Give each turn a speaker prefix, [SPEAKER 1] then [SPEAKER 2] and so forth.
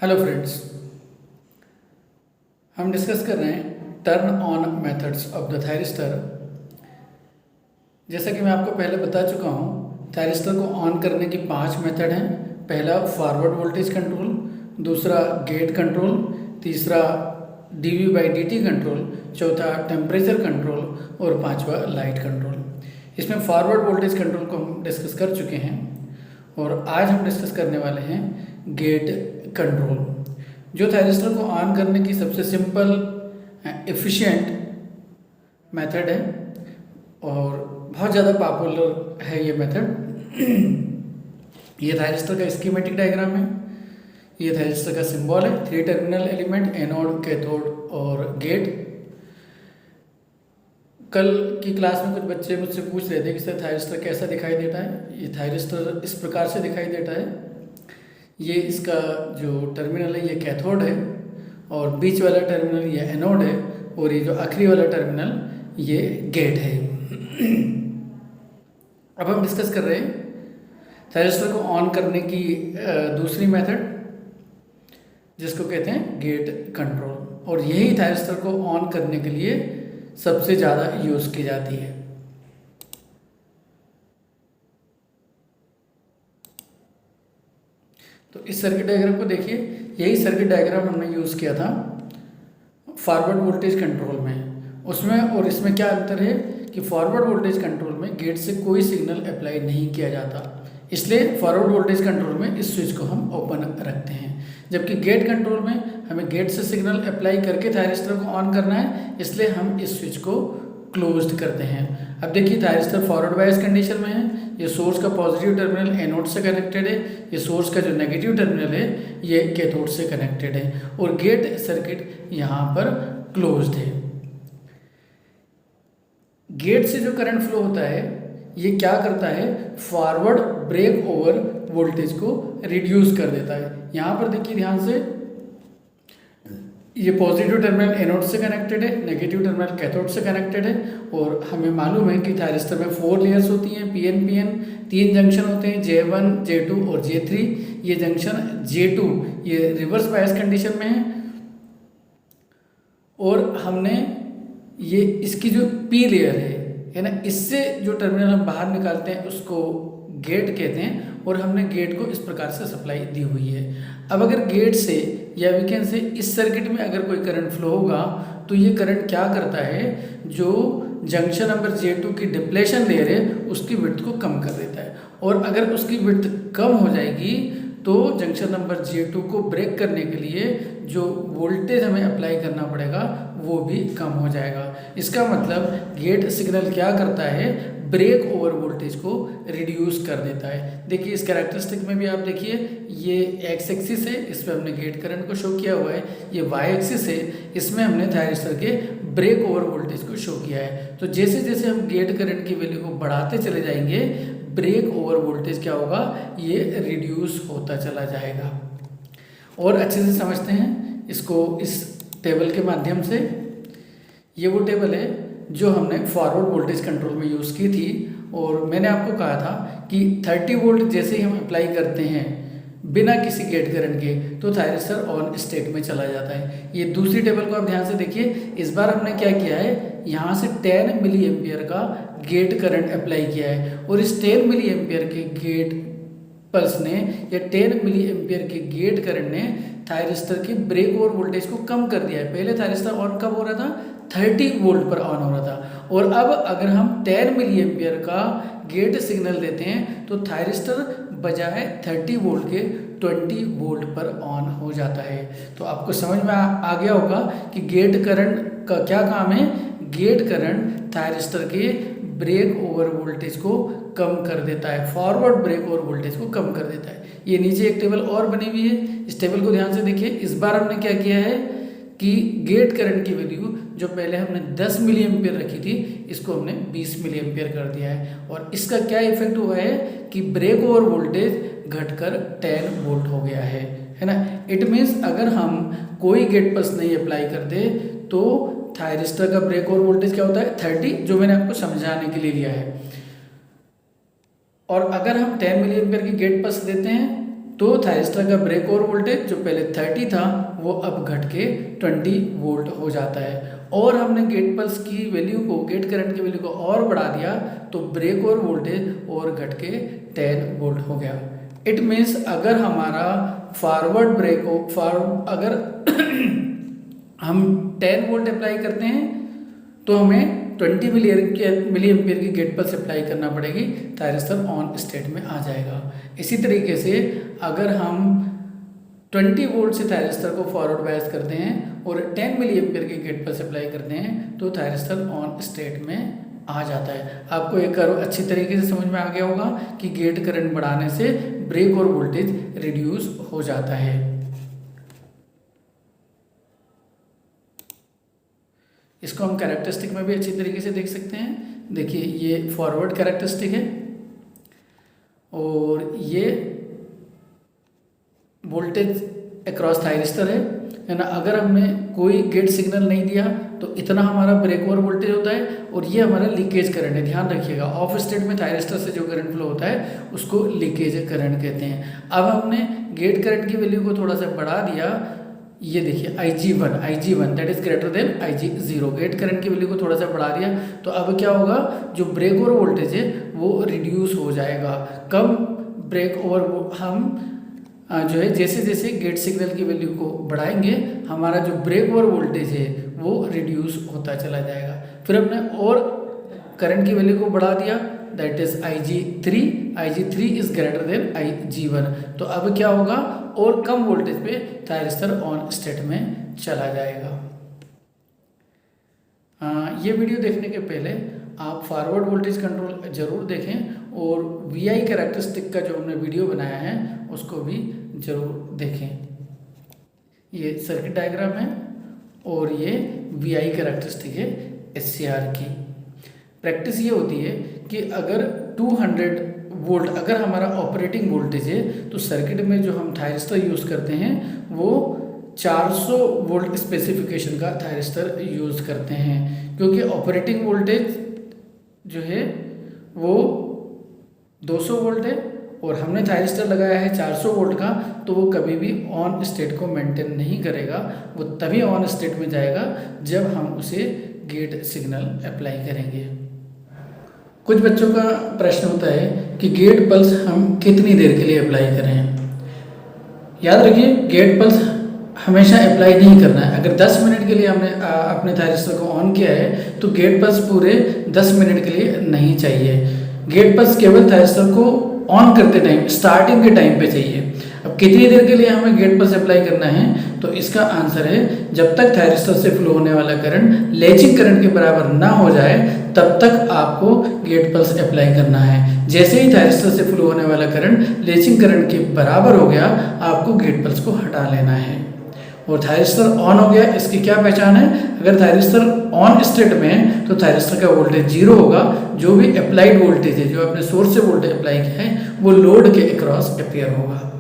[SPEAKER 1] Hello friends, हम discuss कर रहे हैं turn on methods of the thyristor. जैसा कि मैं आपको पहले बता चुका हूँ, थायरिस्टर को ऑन करने की 5 मेथड हैं। पहला फॉरवर्ड वोल्टेज कंट्रोल, दूसरा गेट कंट्रोल, तीसरा डीवी बाई डी कंट्रोल, चौथा टेम्परेचर कंट्रोल और पांचवा लाइट कंट्रोल। इसमें फॉरवर्ड वोल्टेज कंट्रोल को हम डिस्कस कर चुके हैं और आज हम डिस्कस करने वाले हैं गेट कंट्रोल, जो थायरिस्टर को ऑन करने की सबसे सिंपल एफिशिएंट मेथड है और बहुत ज़्यादा पॉपुलर है ये मेथड। ये थायरिस्टर का स्कीमेटिक डायग्राम है, ये थायरिस्टर का सिंबल है, 3 टर्मिनल एलिमेंट एनोड, कैथोड और गेट। कल की क्लास में कुछ बच्चे मुझसे पूछ रहे थे कि सर थायरिस्टर कैसा दिखाई देता है। ये थायरिस्टर इस प्रकार से दिखाई देता है। ये इसका जो टर्मिनल है ये कैथोड है और बीच वाला टर्मिनल ये एनोड है और ये जो आखिरी वाला टर्मिनल ये गेट है। अब हम डिस्कस कर रहे हैं थायरिस्टर को ऑन करने की दूसरी मेथड, जिसको कहते हैं गेट कंट्रोल, और यही थायरिस्टर को ऑन करने के लिए सबसे ज़्यादा यूज़ की जाती है। तो इस सर्किट डायग्राम को देखिए, यही सर्किट डायग्राम हमने यूज़ किया था फॉरवर्ड वोल्टेज कंट्रोल में। उसमें और इसमें क्या अंतर है कि फॉरवर्ड वोल्टेज कंट्रोल में गेट से कोई सिग्नल अप्लाई नहीं किया जाता, इसलिए फॉरवर्ड वोल्टेज कंट्रोल में इस स्विच को हम ओपन रखते हैं, जबकि गेट कंट्रोल में हमें गेट से सिग्नल अप्लाई करके थायरिस्टर को ऑन करना है, इसलिए हम इस स्विच को क्लोज्ड करते हैं। अब देखिए थायरिस्टर फॉरवर्ड बायस कंडीशन में है। ये सोर्स का पॉजिटिव टर्मिनल एनोड से कनेक्टेड है, ये सोर्स का जो नेगेटिव टर्मिनल है ये कैथोड से कनेक्टेड है और गेट सर्किट यहाँ पर क्लोज्ड है। गेट से जो करंट फ्लो होता है ये क्या करता है, फॉरवर्ड ब्रेक ओवर वोल्टेज को रिड्यूस कर देता है। यहाँ पर देखिए ध्यान से, ये पॉजिटिव टर्मिनल एनोड से कनेक्टेड है, नेगेटिव टर्मिनल कैथोड से कनेक्टेड है और हमें मालूम है कि थायरिस्टर में 4 लेयर्स होती हैं, पीएन 3 जंक्शन होते हैं, J1 J2 और J3। ये जंक्शन J2 ये रिवर्स बायस कंडीशन में है और हमने ये इसकी जो पी लेयर है ना, इससे जो टर्मिनल हम बाहर निकालते हैं उसको गेट कहते हैं और हमने गेट को इस प्रकार से सप्लाई दी हुई है। अब अगर गेट से या वी कैन से इस सर्किट में अगर कोई करंट फ्लो होगा तो ये करंट क्या करता है, जो जंक्शन नंबर J2 की डिप्लेशन लेयर है उसकी विड्थ को कम कर देता है और अगर उसकी विड्थ कम हो जाएगी तो जंक्शन नंबर J2 को ब्रेक करने के लिए जो वोल्टेज हमें अप्लाई करना पड़ेगा वो भी कम हो जाएगा। इसका मतलब गेट सिग्नल क्या करता है, ब्रेक ओवर वोल्टेज को रिड्यूस कर देता है। देखिए इस कैरेक्टरिस्टिक में भी आप देखिए, ये एक्स एक्सिस है, इस पर हमने गेट करंट को शो किया हुआ है, ये वाई एक्सिस है, इसमें हमने थायरिस्टर के ब्रेक ओवर वोल्टेज को शो किया है। तो जैसे जैसे हम गेट करंट की वैल्यू को बढ़ाते चले जाएंगे, ब्रेक ओवर वोल्टेज क्या होगा, ये रिड्यूस होता चला जाएगा। और अच्छे से समझते हैं इसको इस टेबल के माध्यम से। ये वो टेबल है जो हमने फॉरवर्ड वोल्टेज कंट्रोल में यूज़ की थी और मैंने आपको कहा था कि 30 वोल्ट जैसे ही हम अप्लाई करते हैं बिना किसी गेट करंट के तो थायरिस्टर ऑन स्टेट में चला जाता है। ये दूसरी टेबल को आप ध्यान से देखिए, इस बार हमने क्या किया है, यहाँ से 10 मिली एम्पियर का गेट करंट अप्लाई किया है और इस 10 मिली एम्पियर के गेट पल्स ने या 10 मिली एम्पियर के गेट करंट ने थायरिस्टर की ब्रेक ओवर वोल्टेज को कम कर दिया है। पहले थायरिस्टर ऑन कब हो रहा था, 30 वोल्ट पर ऑन हो रहा था और अब अगर हम 10 मिली एम्पियर का गेट सिग्नल देते हैं तो थायरिस्टर बजाय 30 वोल्ट के 20 वोल्ट पर ऑन हो जाता है। तो आपको समझ में आ गया होगा कि गेट करंट का क्या काम है। गेट करंट थायरिस्टर के ब्रेक ओवर वोल्टेज को कम कर देता है, फॉरवर्ड ब्रेक ओवर वोल्टेज को कम कर देता है। ये नीचे एक टेबल और बनी हुई है, इस टेबल को ध्यान से देखिए। इस बार हमने क्या किया है कि गेट करंट की वैल्यू जो पहले हमने 10 मिली एम्पियर रखी थी इसको हमने 20 मिली एम्पियर कर दिया है और इसका क्या इफेक्ट हुआ है कि ब्रेक ओवर वोल्टेज घटकर 10 वोल्ट हो गया है ना। इट मीन्स अगर हम कोई गेट पल्स नहीं अप्लाई करते तो थायरिस्टर का ब्रेक ओवर वोल्टेज क्या होता है, 30, जो मैंने आपको समझाने के लिए लिया है। और अगर हम 10 मिली एम्पियर की गेट पल्स देते हैं तो थायरिस्टर का ब्रेक ओवर वोल्टेज जो पहले 30 था वो अब घट के 20 वोल्ट हो जाता है। और हमने गेट पल्स की वैल्यू को, गेट करंट की वैल्यू को और बढ़ा दिया तो ब्रेक ओवर वोल्टेज और घट के 10 वोल्ट हो गया। इट मीन्स अगर हमारा फॉरवर्ड ब्रेक हो, अगर हम 10 वोल्ट अप्लाई करते हैं तो हमें 20 मिली एम्पियर की गेट पल्स अप्लाई करना पड़ेगी, थायरिस्टर ऑन स्टेट में आ जाएगा। इसी तरीके से अगर हम 20 वोल्ट से थायरिस्टर को फॉरवर्ड बायस करते हैं और 10 मिली एम्पियर की गेट पल्स अप्लाई करते हैं तो थायरिस्टर ऑन स्टेट में आ जाता है। आपको एक कर्व अच्छी तरीके से समझ में आ गया होगा कि गेट करंट बढ़ाने से ब्रेक और वोल्टेज रिड्यूस हो जाता है। इसको हम कैरेक्टरिस्टिक में भी अच्छी तरीके से देख सकते हैं। देखिए ये फॉरवर्ड कैरेक्टरिस्टिक है और ये वोल्टेज अक्रॉस थायरिस्टर है ना। अगर हमने कोई गेट सिग्नल नहीं दिया तो इतना हमारा ब्रेक ओवर वोल्टेज होता है और ये हमारा लीकेज करंट है। ध्यान रखिएगा, ऑफ स्टेट में थायरिस्टर से जो करंट फ्लो होता है उसको लीकेज करंट कहते हैं। अब हमने गेट करंट की वैल्यू को थोड़ा सा बढ़ा दिया, ये देखिए IG1 that is greater than IG0, gate current की वैल्यू को थोड़ा सा बढ़ा दिया तो अब क्या होगा, जो ब्रेक ओवर वोल्टेज है वो रिड्यूस हो जाएगा। कम ब्रेक ओवर हम जो है जैसे जैसे गेट सिग्नल की वैल्यू को बढ़ाएंगे हमारा जो ब्रेक ओवर वोल्टेज है वो रिड्यूस होता चला जाएगा। फिर हमने और करंट की वैल्यू को बढ़ा दिया that is IG3 is greater then IG1, तो अब क्या होगा और कम वोल्टेज पे थायरिस्टर ऑन स्टेट में चला जाएगा। ये वीडियो देखने के पहले आप फॉरवर्ड वोल्टेज कंट्रोल जरूर देखें और VI कैरेक्टरिस्टिक का जो हमने वीडियो बनाया है उसको भी जरूर देखें। ये सर्किट डायग्राम है और ये VI कैरेक्टरिस्टिक है SCR की। प्रैक्टिस ये होती है कि अगर 200 वोल्ट अगर हमारा ऑपरेटिंग वोल्टेज है तो सर्किट में जो हम थायरिस्टर यूज़ करते हैं वो 400 वोल्ट स्पेसिफिकेशन का थायरिस्टर यूज़ करते हैं, क्योंकि ऑपरेटिंग वोल्टेज जो है वो 200 वोल्ट है और हमने थायरिस्टर लगाया है 400 वोल्ट का, तो वो कभी भी ऑन स्टेट को मेंटेन नहीं करेगा। वो तभी ऑन स्टेट में जाएगा जब हम उसे गेट सिग्नल अप्लाई करेंगे। कुछ बच्चों का प्रश्न होता है कि गेट पल्स हम कितनी देर के लिए अप्लाई करें। याद रखिए गेट पल्स हमेशा अप्लाई नहीं करना है। अगर 10 मिनट के लिए हमने अपने थायरिस्टर को ऑन किया है तो गेट पल्स पूरे 10 मिनट के लिए नहीं चाहिए। गेट पल्स केवल थायरिस्टर को ऑन करते टाइम, स्टार्टिंग के टाइम पे चाहिए। अब कितनी देर के लिए हमें गेट पल्स अप्लाई करना है, तो इसका आंसर है जब तक थायरिस्टर से फ्लो होने वाला करंट लेचिंग करंट के बराबर ना हो जाए तब तक आपको गेट पल्स अप्लाई करना है। जैसे ही थायरिस्टर से फ्लो होने वाला करंट लेचिंग करंट के बराबर हो गया आपको गेट पल्स को हटा लेना है। और थायरिस्टर ऑन हो गया, इसकी क्या पहचान है, अगर थायरिस्टर ऑन स्टेट में है तो थायरिस्टर का वोल्टेज 0 होगा। जो भी अप्लाइड वोल्टेज है, जो आपने सोर्स से वोल्टेज अप्लाई किया है वो लोड के अक्रॉस अपेयर होगा।